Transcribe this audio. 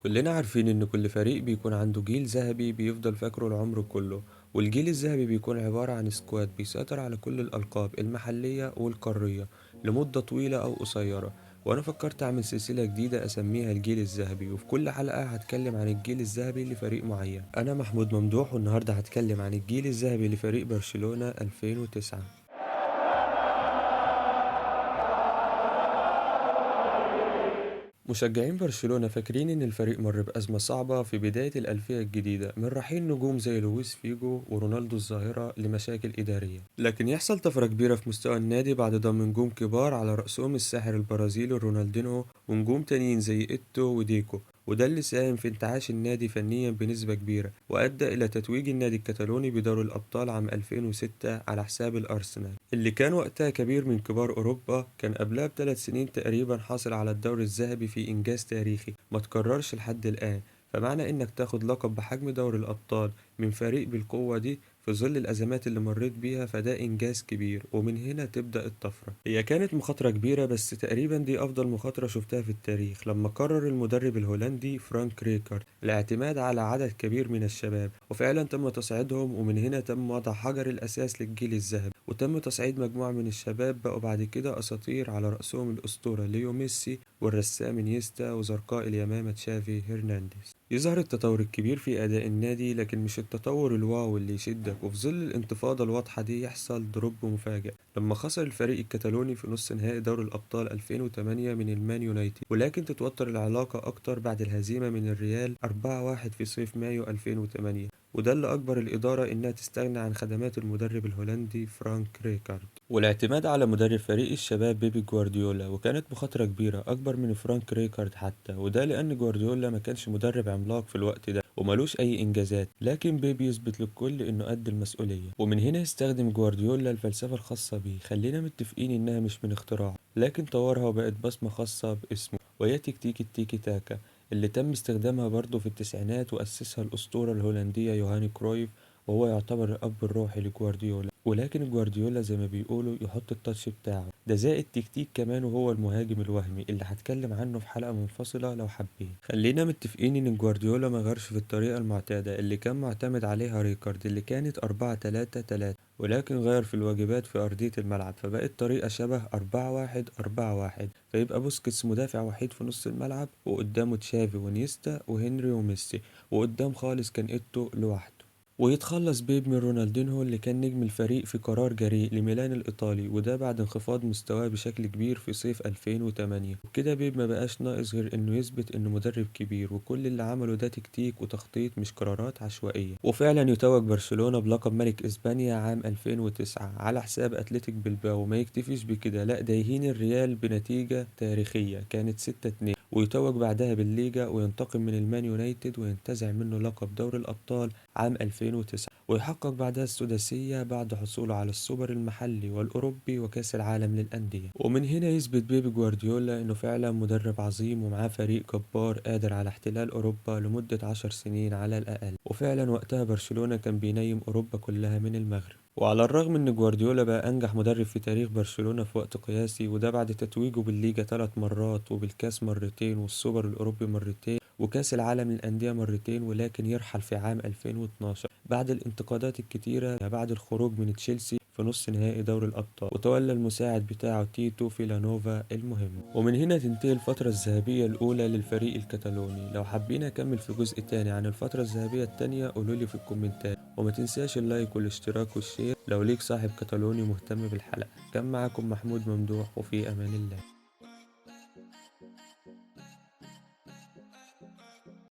كلنا عارفين إن كل فريق بيكون عنده جيل ذهبي بيفضل فاكره العمر كله. والجيل الذهبي بيكون عبارة عن سكواد بيسيطر على كل الألقاب المحلية والقارية لمدة طويلة أو قصيرة. وأنا فكرت أعمل سلسلة جديدة أسميها الجيل الذهبي، وفي كل حلقة هتكلم عن الجيل الذهبي لفريق معين. أنا محمود ممدوح، والنهاردة هتكلم عن الجيل الذهبي لفريق برشلونة 2009. مشجعين برشلونة فاكرين إن الفريق مر بأزمة صعبة في بداية الألفية الجديدة، من رحيل نجوم زي لويس فيجو ورونالدو الظاهرة لمشاكل إدارية، لكن يحصل طفرة كبيرة في مستوى النادي بعد ضم نجوم كبار على رأسهم الساحر البرازيلي رونالدينهو ونجوم تانيين زي إيتو وديكو. وده اللي ساهم في انتعاش النادي فنيا بنسبة كبيرة، وأدى إلى تتويج النادي الكتالوني بدوري الأبطال عام 2006 على حساب الأرسنال اللي كان وقتها كبير من كبار أوروبا. كان قبلها ب3 سنين تقريبا حاصل على الدوري الذهبي في إنجاز تاريخي ما تكررش لحد الآن. فمعنى إنك تاخد لقب بحجم دوري الأبطال من فريق بالقوة دي في ظل الأزمات اللي مريت بيها، فده إنجاز كبير، ومن هنا تبدأ الطفرة. هي كانت مخاطرة كبيرة، بس تقريبا دي أفضل مخاطرة شفتها في التاريخ لما قرر المدرب الهولندي فرانك ريكارد الاعتماد على عدد كبير من الشباب، وفعلا تم تصعيدهم. ومن هنا تم وضع حجر الأساس للجيل الذهبي، وتم تصعيد مجموعة من الشباب بقوا بعد كده أساطير على رأسهم الأسطورة ليو ميسي والرسام انيستا وزرقاء اليمامة تشافي هرنانديز. يظهر التطور الكبير في أداء النادي، لكن مش التطور الواو اللي يشدك، وفي ظل الانتفاضة الواضحة دي يحصل دروب مفاجئ لما خسر الفريق الكتالوني في نص نهائي دوري الأبطال 2008 من المان يونايتد. ولكن تتوتر العلاقة أكتر بعد الهزيمة من الريال 4-1 في صيف مايو 2008، وده اللي أجبر الإدارة إنها تستغنى عن خدمات المدرب الهولندي فرانك ريكارد والاعتماد على مدرب فريق الشباب بيبي جوارديولا. وكانت مخاطرة كبيرة أكبر من فرانك ريكارد حتى، وده لأن جوارديولا ما كانش مدرب عملاق في الوقت ده وملوش أي إنجازات، لكن بيبي يثبت للكل إنه قد المسؤولية. ومن هنا يستخدم جوارديولا الفلسفة الخاصة بيه، خلينا متفقين إنها مش من اختراعه، لكن طورها وبقت بصمة خاصة باسمه، وهي تكتيك التيكي تاكا اللي تم استخدامها برضه في التسعينات وأسسها الأسطورة الهولندية يوهاني كرويف، وهو يعتبر الأب الروحي لجوارديولا. ولكن جوارديولا زي ما بيقولوا يحط التاتش بتاعه ده زائد تكتيك كمان، وهو المهاجم الوهمي اللي هتكلم عنه في حلقة منفصلة لو حابين. خلينا متفقين ان جوارديولا ما غيرش في الطريقة المعتادة اللي كان معتمد عليها ريكارد اللي كانت 4-3-3، ولكن غير في الواجبات في أرضية الملعب، فبقت طريقة شبه 4-1-4-1. فيبقى بوسكيتس مدافع وحيد في نص الملعب، وقدامه تشافي ونيستا وهنري وميسي، وقدام خالص كان إيتو لوحده. ويتخلص بيب من رونالدينهو اللي كان نجم الفريق في قرار جريء لميلان الإيطالي، وده بعد انخفاض مستواه بشكل كبير في صيف 2008. وبكده بيب ما بقاش ناقص غير إنه يثبت إنه مدرب كبير، وكل اللي عمله ده تكتيك وتخطيط مش قرارات عشوائية. وفعلا يتوج برشلونة بلقب ملك إسبانيا عام 2009 على حساب أتلتيك بلباو. ما يكتفيش بكده، لأ ده يهين الريال بنتيجة تاريخية كانت 6-2، ويتوج بعدها بالليجا وينتقم من المان يونايتد وينتزع منه لقب دوري الأبطال عام 2009، ويحقق بعدها السداسية بعد حصوله على السوبر المحلي والأوروبي وكأس العالم للأندية. ومن هنا يثبت بيب جوارديولا إنه فعلا مدرب عظيم ومعاه فريق جبار قادر على احتلال أوروبا لمدة 10 سنين على الأقل. وفعلا وقتها برشلونة كان بينيم أوروبا كلها من المغرب. وعلى الرغم ان جوارديولا بقى انجح مدرب في تاريخ برشلونة في وقت قياسي، وده بعد تتويجه بالليجا 3 مرات وبالكاس مرتين والسوبر الاوروبي مرتين وكاس العالم للأندية مرتين، ولكن يرحل في عام 2012 بعد الانتقادات الكتيرة بعد الخروج من تشيلسي في نص نهائي دوري الأبطال، وتولى المساعد بتاعه تيتو فيلانوفا المهم. ومن هنا تنتهي الفترة الذهبية الأولى للفريق الكتالوني. لو حابين أكمل في جزء تاني عن الفترة الذهبية التانية قولولي في الكومنتات، وما تنساش اللايك والاشتراك والشير لو ليك صاحب كتالوني مهتم بالحلقة. كان معكم محمود ممدوح، وفي أمان الله.